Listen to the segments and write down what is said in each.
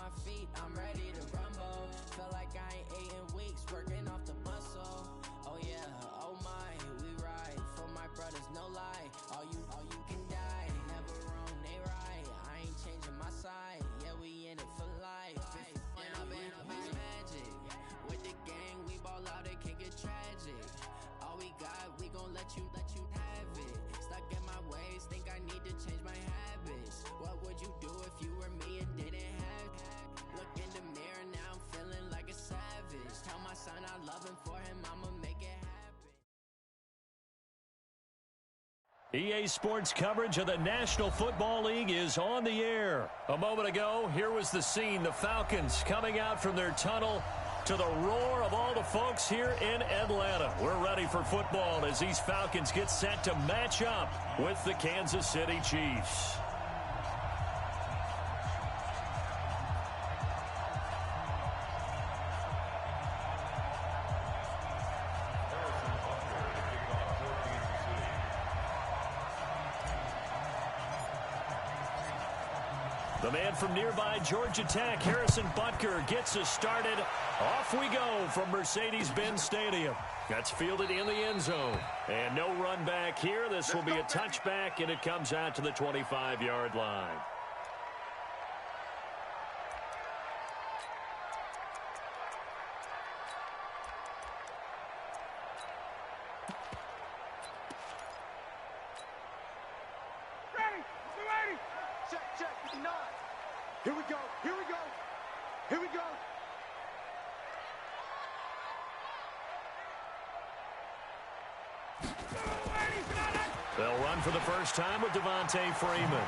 my feet, I'm ready to rumble. Feel like I ain't ate in weeks, working off the muscle. Oh yeah, oh my, we ride. For my brothers, no lie. All you can die. Never wrong, they right. I ain't changing my side. Yeah, we in it for life. And I've been magic. With the gang, we ball out, it can get tragic. All we got, we gon' let you have it. Stuck in my ways, think I need to change my habits. What would you do if you were me and didn't have it? Look in the mirror, now I'm feeling like a savage. Tell my son I love him, for him I'ma make it happen. EA Sports coverage of the National Football League is on the air. A moment ago, here was the scene. The Falcons coming out from their tunnel to the roar of all the folks here in Atlanta. We're ready for football as these Falcons get set to match up with the Kansas City Chiefs. The man from nearby Georgia Tech, Harrison Butker, gets us started. Off we go from Mercedes-Benz Stadium. That's fielded in the end zone. And no run back here. This will be a touchback, and it comes out to the 25-yard line. Here we go, here we go, here we go. They'll run for the first time with Devontae Freeman.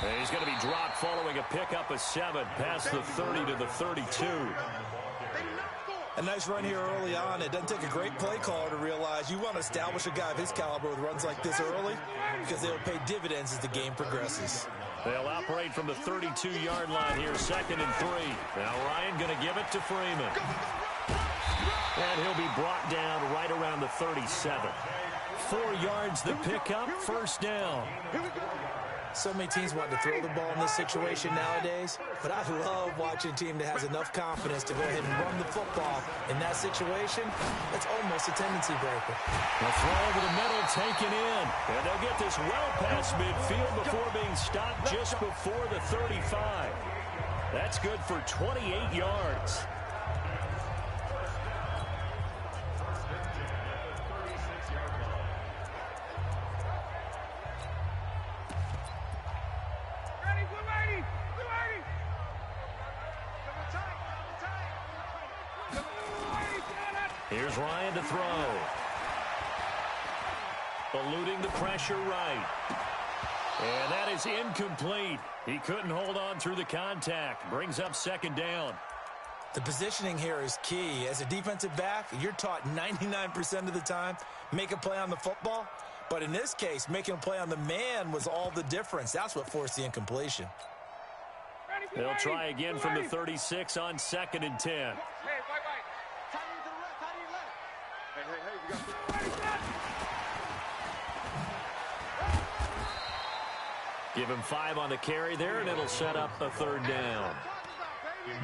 And he's going to be dropped following a pickup of 7 past the 30 to the 32. A nice run here early on. It doesn't take a great play caller to realize you want to establish a guy of his caliber with runs like this early because they'll pay dividends as the game progresses. They'll operate from the 32-yard line here, 2nd and 3. Now Ryan going to give it to Freeman. And he'll be brought down right around the 37. 4 yards the pickup, first down. So many teams want to throw the ball in this situation nowadays, but I love watching a team that has enough confidence to go ahead and run the football. In that situation, that's almost a tendency breaker. The throw over the middle taken in, and they'll get this well past midfield before being stopped just before the 35. That's good for 28 yards. Here's Ryan to throw. Eluding the pressure right. And that is incomplete. He couldn't hold on through the contact. Brings up 2nd down. The positioning here is key. As a defensive back, you're taught 99% of the time, make a play on the football. But in this case, making a play on the man was all the difference. That's what forced the incompletion. They'll try again from the 36 on 2nd and 10. Give him 5 on the carry there, and it'll set up a 3rd down.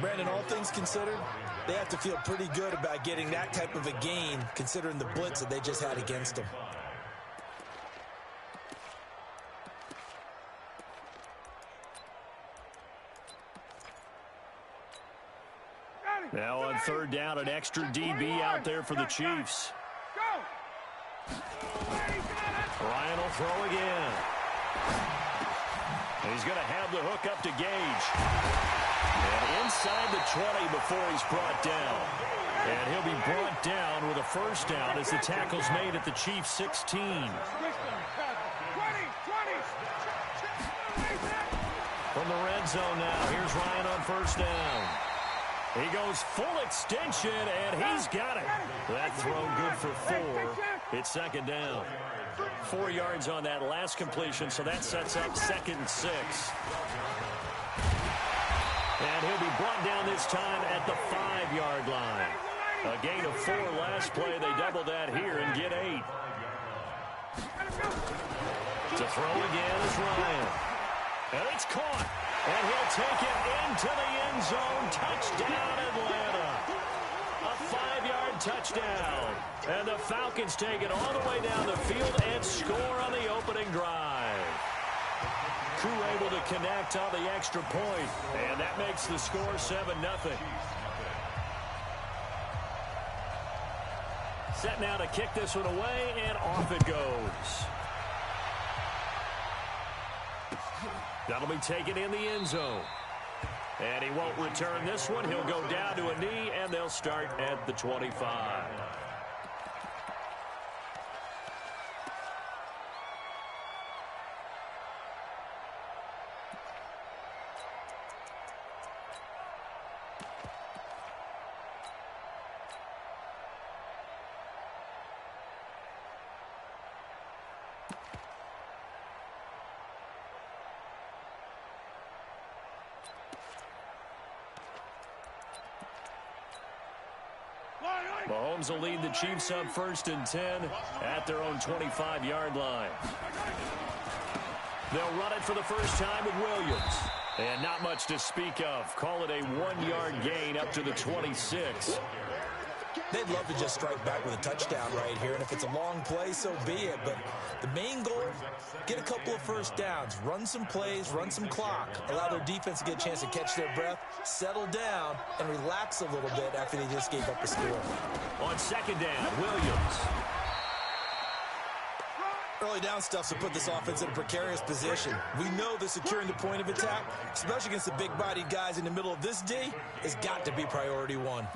Brandon, all things considered, they have to feel pretty good about getting that type of a gain, considering the blitz that they just had against them. Now on 3rd down, an extra DB out there for the Chiefs. Ryan will throw again. He's going to have the hook up to Gage. And inside the 20 before he's brought down. And he'll be brought down with a first down as the tackle's made at the Chiefs' 16. From the red zone now, here's Ryan on 1st down. He goes full extension, and he's got it. That throw good for 4. It's 2nd down. 4 yards on that last completion, so that sets up 2nd and 6. And he'll be brought down this time at the 5-yard line. A gain of 4 last play. They double that here and get 8. To throw again is Ryan. And it's caught. And he'll take it into the end zone. Touchdown, Atlanta. A 5-yard touchdown. And the Falcons take it all the way down the field and score on the opening drive. Crew able to connect on the extra point. And that makes the score 7-0. Set now to kick this one away, and off it goes. That'll be taken in the end zone. And he won't return this one. He'll go down to a knee, and they'll start at the 25. Mahomes will lead the Chiefs up 1st and 10 at their own 25-yard line. They'll run it for the first time with Williams. And not much to speak of. Call it a 1-yard gain up to the 26. They'd love to just strike back with a touchdown right here, and if it's a long play, so be it. But the main goal, get a couple of first downs, run some plays, run some clock, allow their defense to get a chance to catch their breath, settle down, and relax a little bit after they just gave up a score. On 2nd down, Williams. Early down stuff to put this offense in a precarious position. We know that securing the point of attack, especially against the big-bodied guys in the middle of this D, has got to be priority one.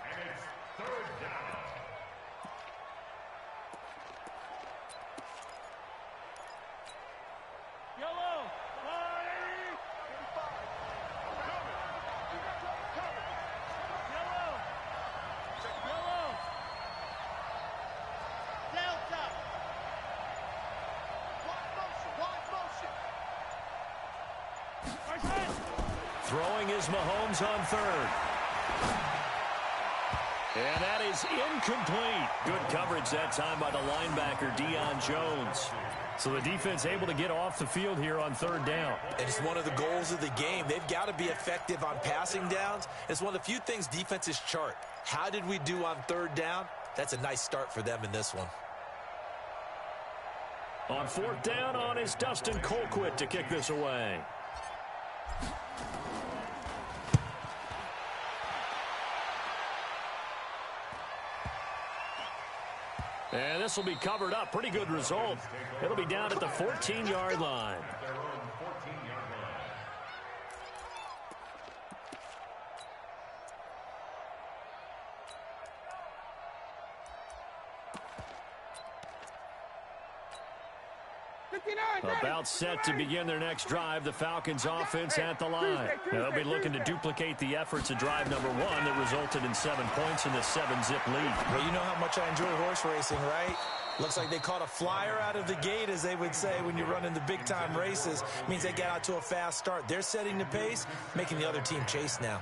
Throwing is Mahomes on 3rd. And that is incomplete. Good coverage that time by the linebacker, Deion Jones. So the defense able to get off the field here on 3rd down. And it's one of the goals of the game. They've got to be effective on passing downs. It's one of the few things defenses chart. How did we do on 3rd down? That's a nice start for them in this one. On 4th down on is Dustin Colquitt to kick this away. And this will be covered up. Pretty good result. It'll be down at the 14-yard line. About set to begin their next drive. The Falcons offense at the line. They'll be looking to duplicate the efforts of drive number 1 that resulted in 7 points in the 7-zip lead. Well, you know how much I enjoy horse racing, right? Looks like they caught a flyer out of the gate, as they would say when you're running the big-time races. Means they get out to a fast start. They're setting the pace, making the other team chase now.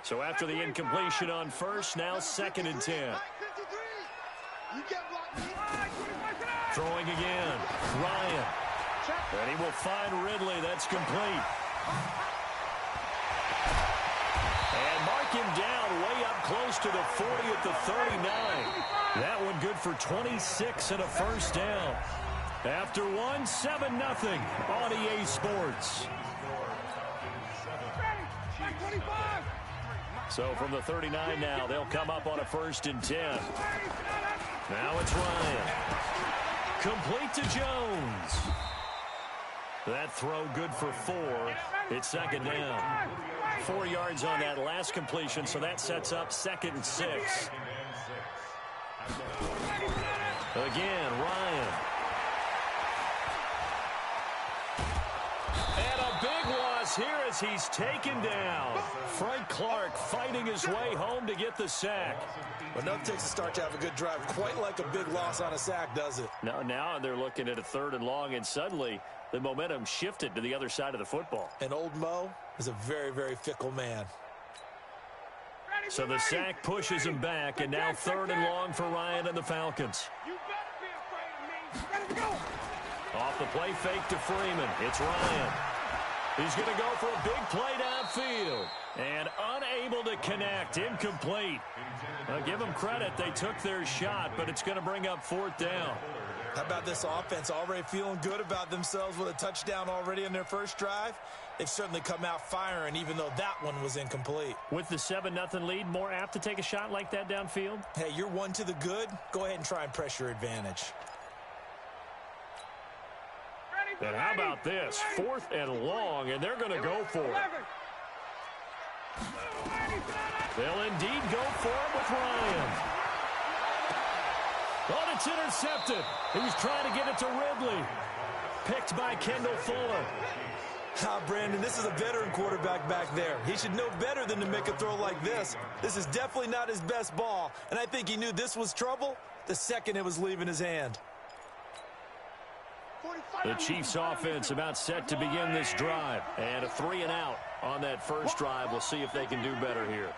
So after the incompletion on 1st, now 2nd and 10. Throwing again. Ryan. And he will find Ridley. That's complete. And mark him down way up close to the 40 at the 39. That one good for 26 and a 1st down. After 7-0 on EA Sports. So from the 39 now, they'll come up on a 1st and 10. Now it's Ryan. Complete to Jones. That throw good for 4. It's 2nd down. 4 yards on that last completion, so that sets up 2nd and 6. Again, Ryan. And a big loss here as he's taken down. Frank Clark fighting his way home to get the sack. Well, nothing takes a start to have a good drive quite like a big loss on a sack, does it? No, now they're looking at a 3rd and long, and suddenly the momentum shifted to the other side of the football. And old Mo is a very, very fickle man. So the sack pushes him back, and now 3rd and long for Ryan and the Falcons. Off the play fake to Freeman. It's Ryan. He's going to go for a big play downfield. And unable to connect. Incomplete. I'll give them credit. They took their shot, but it's going to bring up 4th down. How about this offense already feeling good about themselves with a touchdown already in their first drive? They've certainly come out firing, even though that one was incomplete. With the 7-0 lead, more apt to take a shot like that downfield? Hey, you're one to the good. Go ahead and try and press your advantage. And how about this? 4th and long, and they're going to go for it. They'll indeed go for it with Ryan. Oh, it's intercepted. He was trying to get it to Ridley. Picked by Kendall Fuller. Brandon, this is a veteran quarterback back there. He should know better than to make a throw like this. This is definitely not his best ball, and I think he knew this was trouble the second it was leaving his hand. The Chiefs offense about set to begin this drive. And a 3-and-out on that first drive. We'll see if they can do better here.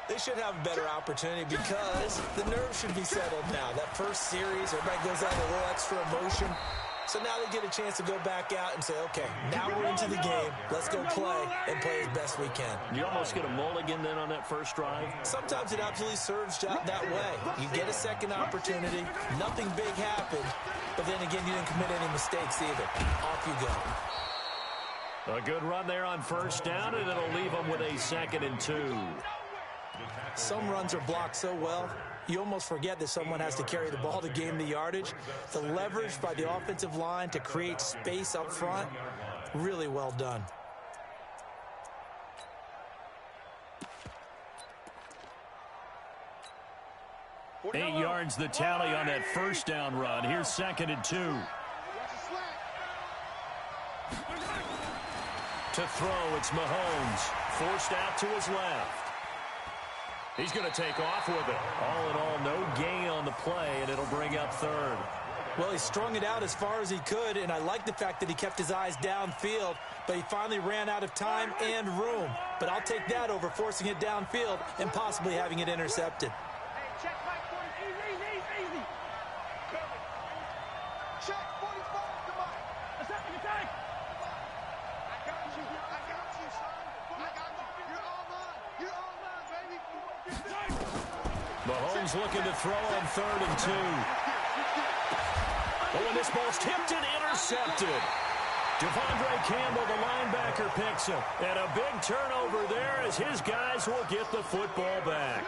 They should have a better opportunity because the nerves should be settled now. That first series, everybody goes out with a little extra emotion. So now they get a chance to go back out and say, okay, now we're into the game. Let's go play and play as best we can. You almost get a mulligan then on that first drive? Sometimes it absolutely serves that way. You get a second opportunity. Nothing big happened. But then again, you didn't commit any mistakes either. Off you go. A good run there on first down, and it'll leave them with a 2nd and 2. Some runs are blocked so well, you almost forget that someone has to carry the ball to gain the yardage. The leverage by the offensive line to create space up front, really well done. Eight yards the tally on that first down run. Here's 2nd and 2. To throw, it's Mahomes. Forced out to his left. He's going to take off with it. All in all, no gain on the play, and it'll bring up 3rd. Well, he strung it out as far as he could, and I like the fact that he kept his eyes downfield, but he finally ran out of time and room. But I'll take that over forcing it downfield and possibly having it intercepted. Mahomes looking to throw on 3rd and 2. Oh, and this ball's tipped and intercepted. Devondre Campbell, the linebacker, picks him. And a big turnover there as his guys will get the football back.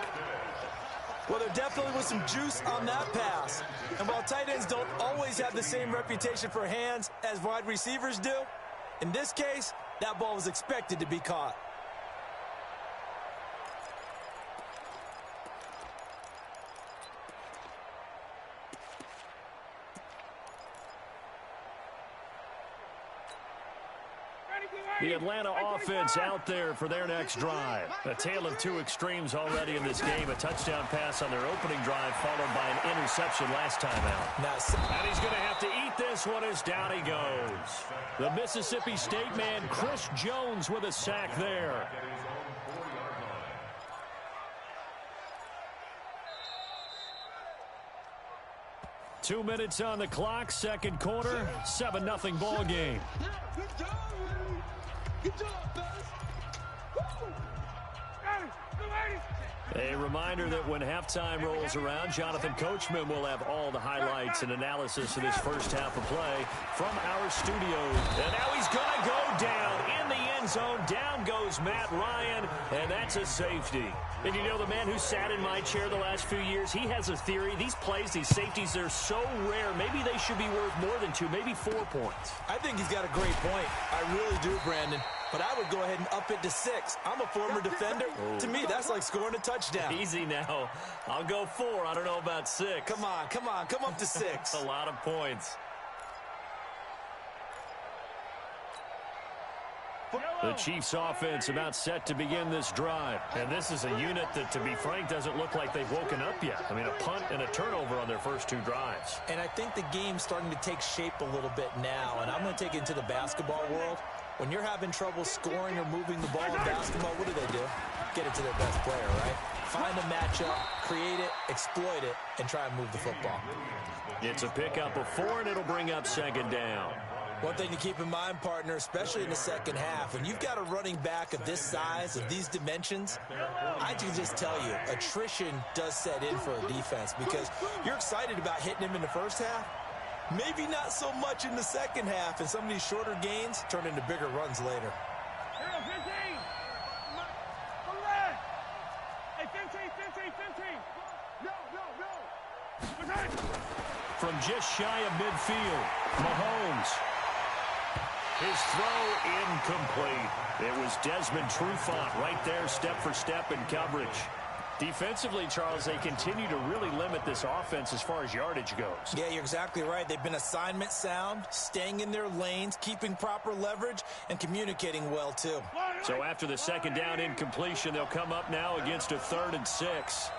Well, there definitely was some juice on that pass. And while tight ends don't always have the same reputation for hands as wide receivers do, in this case, that ball was expected to be caught. The Atlanta offense out there for their next drive. A tale of two extremes already in this game. A touchdown pass on their opening drive followed by an interception last time out. And he's going to have to eat this one as down he goes. The Mississippi State man, Chris Jones, with a sack there. Two minutes on the clock, second quarter, 7-0 ball game. A reminder that when halftime rolls around, Jonathan Coachman will have all the highlights and analysis of this first half of play from our studios. And now he's going to go down in the end zone. Down goes Matt Ryan, and that's a safety. And you know, the man who sat in my chair the last few years, he has a theory. These plays, these safeties, they're so rare. Maybe they should be worth more than 2, maybe 4 points. I think he's got a great point. I really do, Brandon. But I would go ahead and up it to 6. I'm a former defender. To me, that's like scoring a touchdown. Easy now. I'll go 4. I don't know about 6. Come on. Come up to 6. A lot of points. The Chiefs offense about set to begin this drive. And this is a unit that, to be frank, doesn't look like they've woken up yet. I mean, a punt and a turnover on their first 2 drives. And I think the game's starting to take shape a little bit now. And I'm going to take it into the basketball world. When you're having trouble scoring or moving the ball in basketball, what do? Get it to their best player, right? Find a matchup, create it, exploit it, and try and move the football. It's a pickup of 4, and it'll bring up second down. One thing to keep in mind, partner, especially in the second half, when you've got a running back of this size, of these dimensions, I can just tell you, attrition does set in for a defense because you're excited about hitting him in the first half, maybe not so much in the second half, and some of these shorter gains turn into bigger runs later. From just shy of midfield, Mahomes. His throw incomplete. It was Desmond Trufant right there, step for step in coverage. Defensively, Charles, they continue to really limit this offense as far as yardage goes. Yeah, you're exactly right. They've been assignment sound, staying in their lanes, keeping proper leverage, and communicating well, too. So after the second down incompletion, they'll come up now against a 3rd and 6.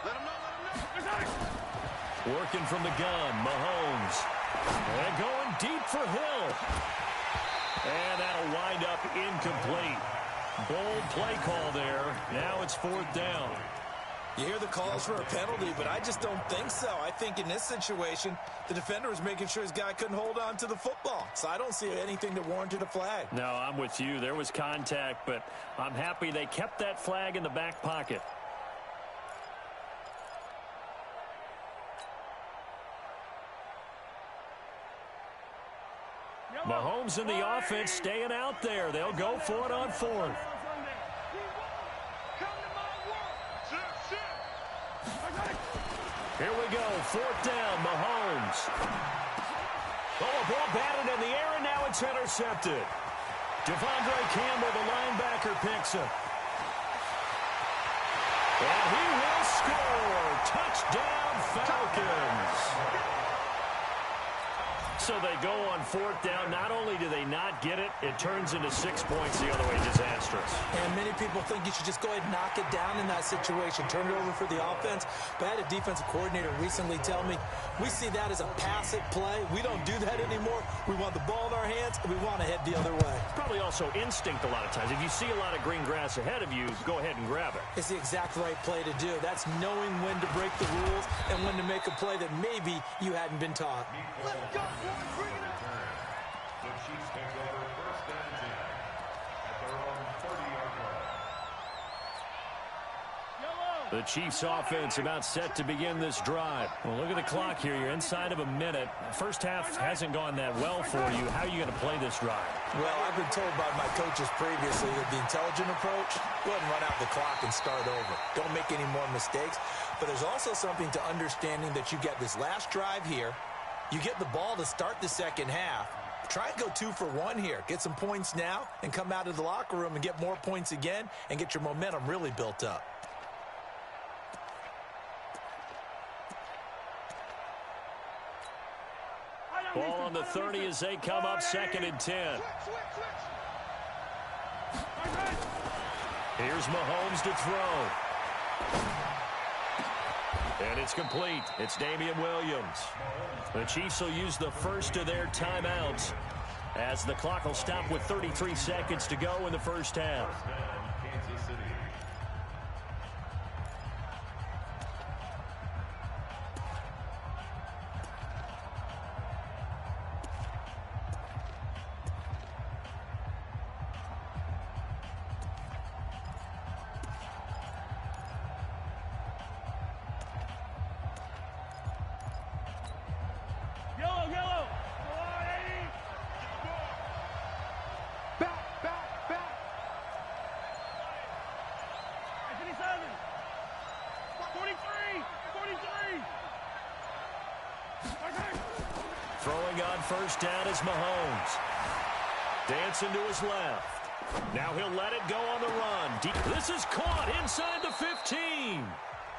Working from the gun, Mahomes. And going deep for Hill. And that'll wind up incomplete. Bold play call there. Now it's 4th down. You hear the calls for a penalty, but I just don't think so. I think in this situation, the defender was making sure his guy couldn't hold on to the football. So I don't see anything that warranted a flag. No, I'm with you. There was contact, but I'm happy they kept that flag in the back pocket. Mahomes and the offense staying out there. They'll go for it on 4th. Here we go, 4th down, Mahomes. Oh, a ball batted in the air, and now it's intercepted. Devondre Campbell, the linebacker, picks it. And he will score. Touchdown, Falcons. So they go on 4th down. Not only do they not get it, it turns into 6 points the other way. Disastrous. And many people think you should just go ahead and knock it down in that situation. Turn it over for the offense. But I had a defensive coordinator recently tell me, we see that as a passive play. We don't do that anymore. We want the ball in our hands, and we want to head the other way. Probably also instinct a lot of times. If you see a lot of green grass ahead of you, go ahead and grab it. It's the exact right play to do. That's knowing when to break the rules and when to make a play that maybe you hadn't been taught. Let's go, boys. Bring it up. The Chiefs take over 1st and 10 at their own 30-yard line. The Chiefs offense about set to begin this drive. Well, look at the clock here. You're inside of a minute. First half hasn't gone that well for you. How are you going to play this drive? Well, I've been told by my coaches previously that the intelligent approach, go ahead and run out the clock and start over. Don't make any more mistakes. But there's also something to understanding that you get this last drive here. You get the ball to start the second half. Try and go 2 for 1 here. Get some points now and come out of the locker room and get more points again and get your momentum really built up. Ball on the 30 as they come up 2nd and 10. Here's Mahomes to throw. And it's complete. It's Damian Williams. The Chiefs will use the first of their timeouts as the clock will stop with 33 seconds to go in the first half. Kansas City. Throwing on first down is Mahomes. Dancing to his left. Now he'll let it go on the run. This is caught inside the 15.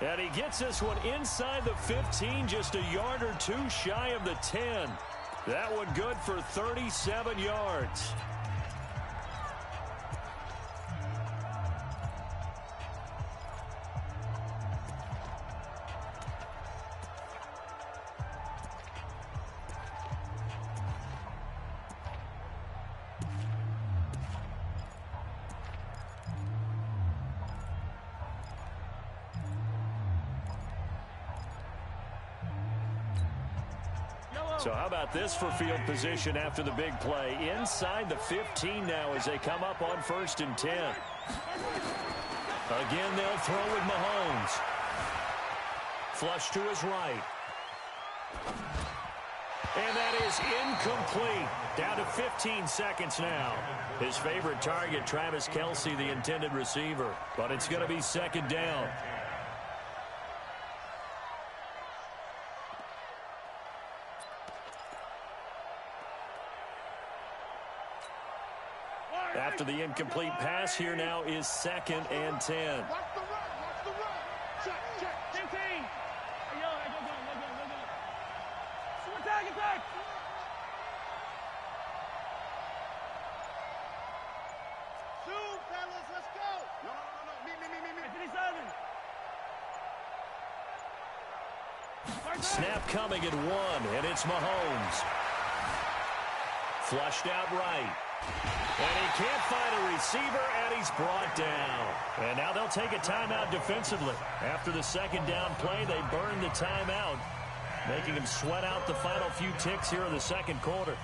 And he gets this one inside the 15, just a yard or two shy of the 10. That one good for 37 yards. So how about this for field position after the big play? Inside the 15 now as they come up on 1st and 10. Again, they'll throw with Mahomes. Flush to his right. And that is incomplete. Down to 15 seconds now. His favorite target, Travis Kelce, the intended receiver. But it's going to be 2nd down. After the incomplete pass, here now is 2nd and 10. Watch the run. Watch the run. Check, check. 15. Hey, yo, go. Attack. Two, fellas, let's go. No. Me. 57. Snap coming at 1, and it's Mahomes. Flushed out right. And he can't find a receiver, and he's brought down. And now they'll take a timeout defensively. After the 2nd down play, they burn the timeout, making him sweat out the final few ticks here in the 2nd quarter.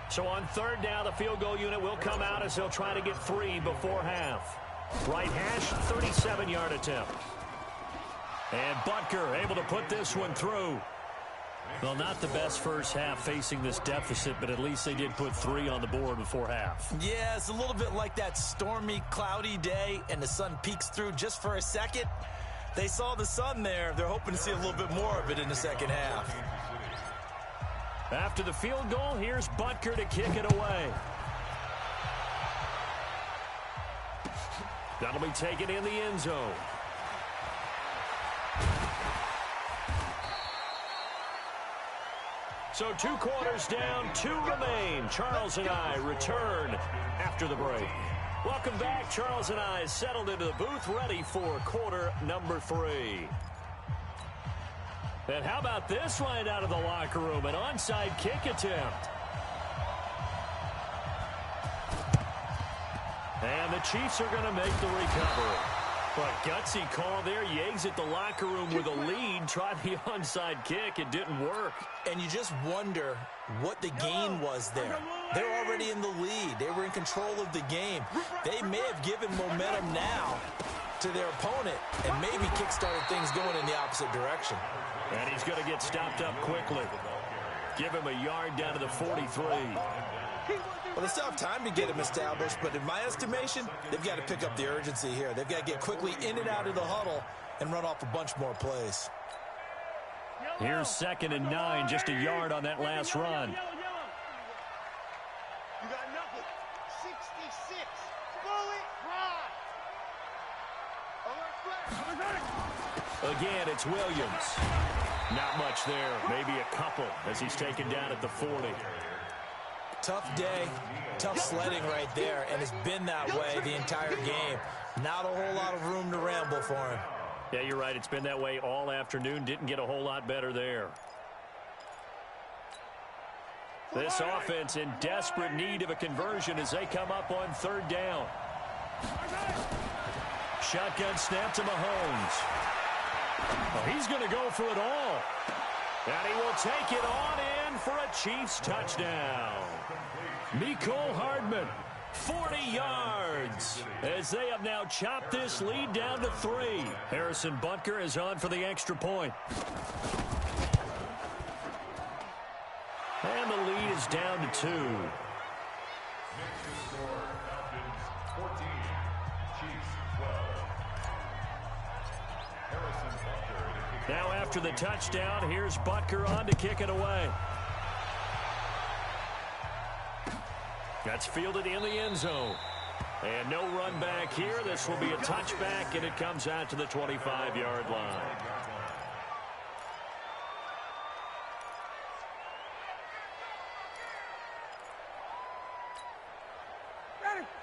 So on 3rd down, the field goal unit will come out as they'll try to get 3 before half. Right hash, 37-yard attempt. And Butker able to put this one through. Well, not the best first half facing this deficit, but at least they did put 3 on the board before half. Yeah, it's a little bit like that stormy, cloudy day, and the sun peeks through just for a second. They saw the sun there. They're hoping to see a little bit more of it in the 2nd half. After the field goal, here's Butker to kick it away. That'll be taken in the end zone. So 2 quarters down, 2 remain. Charles and I return after the break. Welcome back. Charles and I settled into the booth, ready for quarter number 3. And how about this right out of the locker room? An onside kick attempt. And the Chiefs are going to make the recovery. But gutsy call there. You exit the locker room with a lead. Try the onside kick. It didn't work. And you just wonder what the gain was there. They're already in the lead. They were in control of the game. They may have given momentum now to their opponent and maybe kickstarted things going in the opposite direction. And he's going to get stopped up quickly. Give him a yard down to the 43. Well, they still have time to get him established, but in my estimation, they've got to pick up the urgency here. They've got to get quickly in and out of the huddle and run off a bunch more plays. Here's 2nd and 9, just a yard on that last run. You got nothing. 66. Bullet ride. Again, it's Williams. Not much there. Maybe a couple as he's taken down at the 40. Tough day, tough sledding right there, and it's been that way the entire game. Not a whole lot of room to ramble for him. Yeah, you're right. It's been that way all afternoon. Didn't get a whole lot better there. This offense in desperate need of a conversion as they come up on 3rd down. Shotgun snap to Mahomes. Oh, he's going to go for it all. And he will take it on in for a Chiefs touchdown. Mecole Hardman, 40 yards, as they have now chopped this lead down to 3. Harrison Butker is on for the extra point. And the lead is down to 2. Now after the touchdown, here's Butker on to kick it away. That's fielded in the end zone. And no run back here. This will be a touchback, and it comes out to the 25-yard line.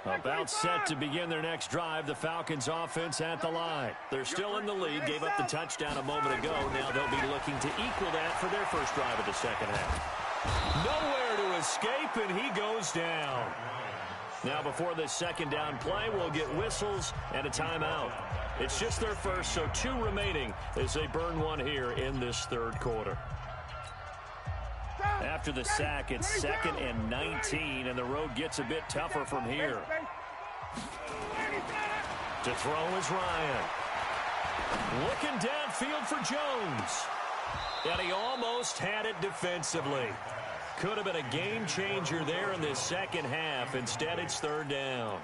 About set to begin their next drive, the Falcons offense at the line. They're still in the lead, gave up the touchdown a moment ago. Now they'll be looking to equal that for their first drive of the second half. Nowhere to escape, and he goes down. Now, before this second down play, we'll get whistles and a timeout. It's just their first, so 2 remaining as they burn one here in this third quarter. After the sack, it's 2nd and 19, and the road gets a bit tougher from here. To throw is Ryan. Looking downfield for Jones. And he almost had it defensively. Could have been a game changer there in this second half. Instead, it's 3rd down.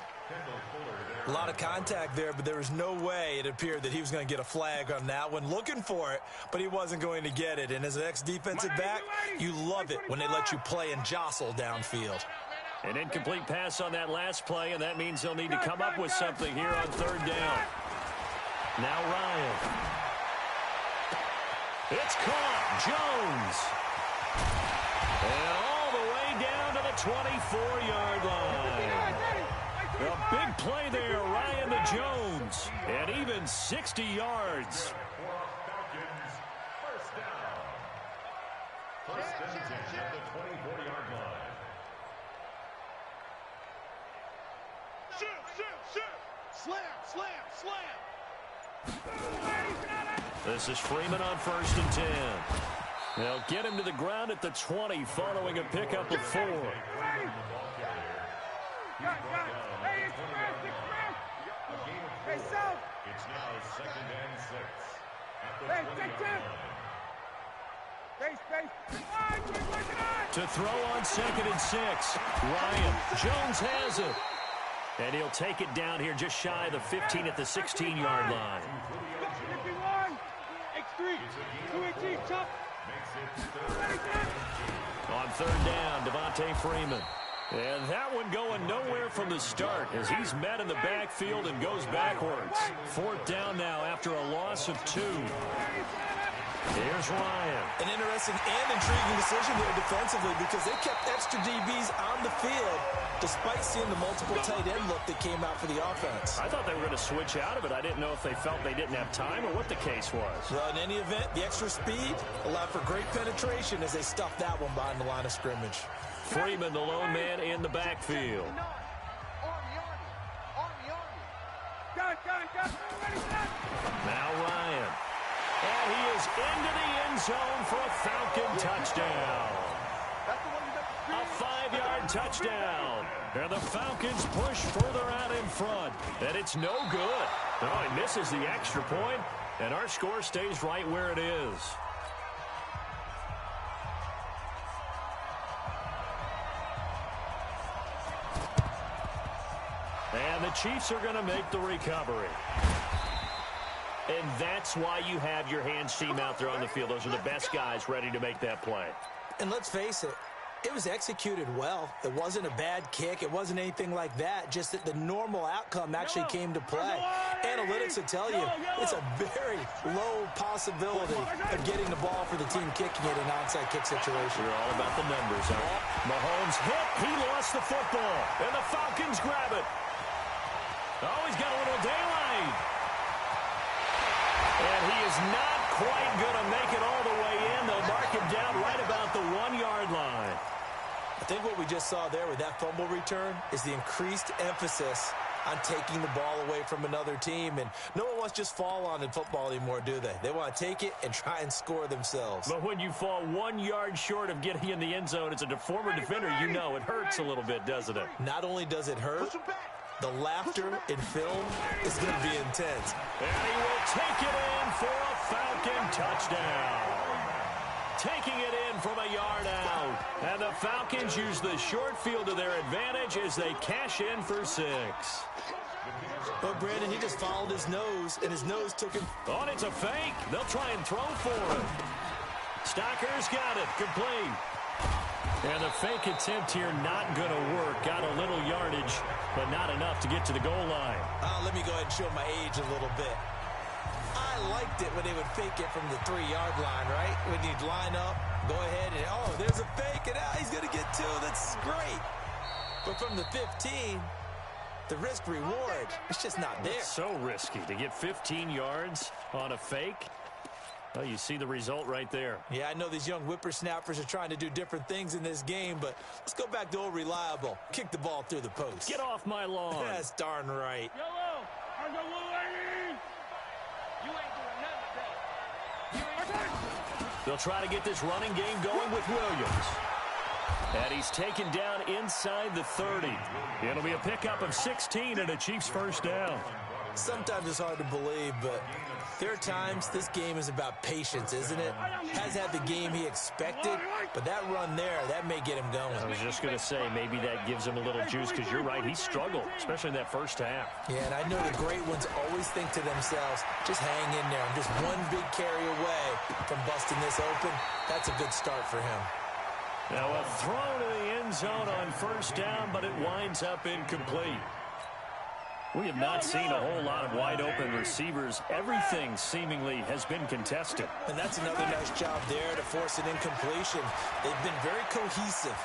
A lot of contact there, but there was no way it appeared that he was going to get a flag on that one. Looking for it, but he wasn't going to get it. And as an ex-defensive back, you love it when they let you play and jostle downfield. An incomplete pass on that last play, and that means they'll need to come up with something here on 3rd down. Now Ryan. It's caught. Jones. And all the way down to the 24-yard line. A big play there, Ryan to Jones. And even 60 yards. First and 10 at the 24-yard line. Shoot. Slam. This is Freeman on 1st and 10. They'll get him to the ground at the 20 following a pickup of 4. It's now 2nd and 6 at the 20-yard line. To throw on 2nd and 6. Ryan. Jones has it. And he'll take it down here just shy of the 15 at the 16-yard line. On 3rd down, Devontae Freeman. And that one going nowhere from the start as he's met in the backfield and goes backwards. 4th down now after a loss of 2. Here's Ryan. An interesting and intriguing decision there defensively because they kept extra DBs on the field despite seeing the multiple tight end look that came out for the offense. I thought they were going to switch out of it. I didn't know if they felt they didn't have time or what the case was. Well, in any event, the extra speed allowed for great penetration as they stuffed that one behind the line of scrimmage. Freeman, the lone man in the backfield. Now Ryan. And he is into the end zone for a Falcon touchdown. A 5-yard touchdown. And the Falcons push further out in front. And it's no good. Oh, he misses the extra point, and our score stays right where it is. And the Chiefs are going to make the recovery. And that's why you have your hands team out there on the field. Those are the best guys ready to make that play. And let's face it, it was executed well. It wasn't a bad kick. It wasn't anything like that. Just that the normal outcome actually came to play. Analytics will tell you it's a very low possibility of getting the ball for the team kicking it in an onside kick situation. We're all about the numbers, huh? Mahomes hit. He lost the football. And the Falcons grab it. Oh, he's got a little daylight. And he is not quite going to make it all the way in. They'll mark him down right about the 1-yard line. I think what we just saw there with that fumble return is the increased emphasis on taking the ball away from another team. And no one wants to just fall on in football anymore, do they? They want to take it and try and score themselves. But when you fall 1 yard short of getting in the end zone as a former defender, you know it hurts a little bit, doesn't it? Not only does it hurt, the laughter in film is going to be intense. And he will take it in for a Falcon touchdown. Taking it in from a yard out. And the Falcons use the short field to their advantage as they cash in for 6. But Brandon, he just followed his nose, and his nose took him. Oh, and it's a fake. They'll try and throw for him. Stocker's got it. Complete. And the fake attempt here not going to work. Got a little yardage, but not enough to get to the goal line. Let me go ahead and show my age a little bit. I liked it when they would fake it from the 3-yard line, right? When you'd line up, go ahead, and oh, there's a fake, and he's going to get 2. That's great. But from the 15, the risk-reward, it's just not there. It's so risky to get 15 yards on a fake. Well, you see the result right there. Yeah, I know these young whippersnappers are trying to do different things in this game, but let's go back to old reliable. Kick the ball through the post. Get off my lawn. That's darn right. Yellow, on the lane. You ain't doing nothing today. They'll try to get this running game going with Williams. And he's taken down inside the 30. It'll be a pickup of 16 and a Chiefs first down. Sometimes it's hard to believe, but there are times this game is about patience, isn't it? Has had the game he expected, but that run there, that may get him going. I was just going to say, maybe that gives him a little juice, because you're right, he struggled, especially in that first half. Yeah, and I know the great ones always think to themselves, just hang in there. I'm just one big carry away from busting this open. That's a good start for him. Now a throw to the end zone on first down, but it winds up incomplete. We have not seen a whole lot of wide-open receivers. Everything seemingly has been contested. And that's another nice job there to force an incompletion. They've been very cohesive,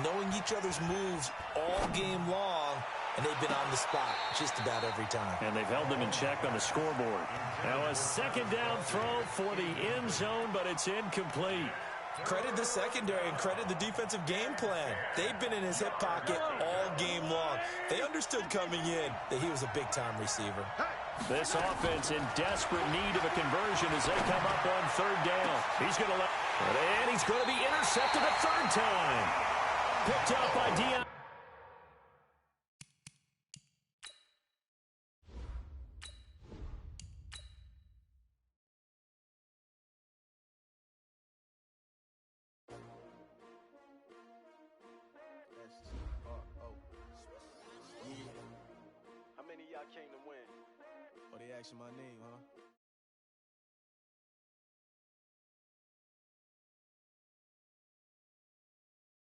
knowing each other's moves all game long, and they've been on the spot just about every time. And they've held them in check on the scoreboard. Now a second down throw for the end zone, but it's incomplete. Credit the secondary and credit the defensive game plan. They've been in his hip pocket all game long. They understood coming in that he was a big-time receiver. This offense in desperate need of a conversion as they come up on third down. He's going to let... And he's going to be intercepted a third time. Picked up by Dion. How many of y'all came to win? Oh, they asking my name, huh?